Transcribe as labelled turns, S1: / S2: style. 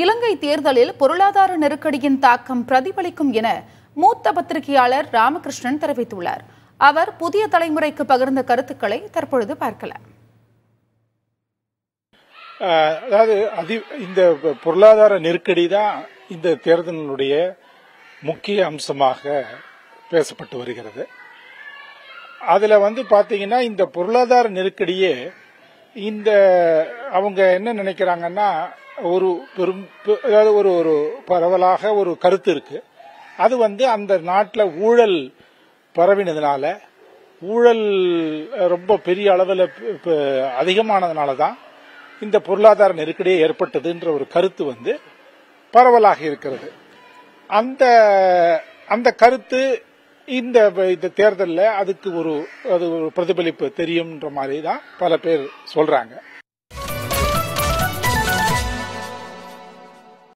S1: இலங்கை தேர்தலில் பொருளாதார நெருக்கடியின் தாக்கம் பிரதிபலிக்கும் என மூத்த பத்திரிகையாளர் ராமகிருஷ்ணன் தெரிவித்துள்ளார். அவர் புதிய தலைமுறைக்கு பகிர்ந்த கருத்துக்களை தற்பொழுது பார்க்கலாம்.
S2: அதாவது இந்த பொருளாதார நெருக்கடி தான் இந்த தேர்தலினுடைய முக்கிய அம்சமாக பேசப்பட்டு வருகிறது. அதுல பாத்தீங்கன்னா இந்த பொருளாதார நெருக்கடியே இந்த அவங்க என்ன நினைக்கிறாங்கன்னா ஒரு பெரும் அதாவது ஒரு பரவலாக ஒரு கருத்து இருக்கு. அது அந்த நாட்டில் ஊழல் பரவினதுனால ஊழல் ரொம்ப பெரிய அளவில் அதிகமானதுனால தான் இந்த பொருளாதார நெருக்கடியே ஏற்பட்டதுன்ற ஒரு கருத்து பரவலாக இருக்கிறது. அந்த அந்த கருத்து இந்த தேர்தலில் அதுக்கு ஒரு பிரதிபலிப்பு தெரியும்ன்ற மாதிரி தான் பல பேர் சொல்றாங்க.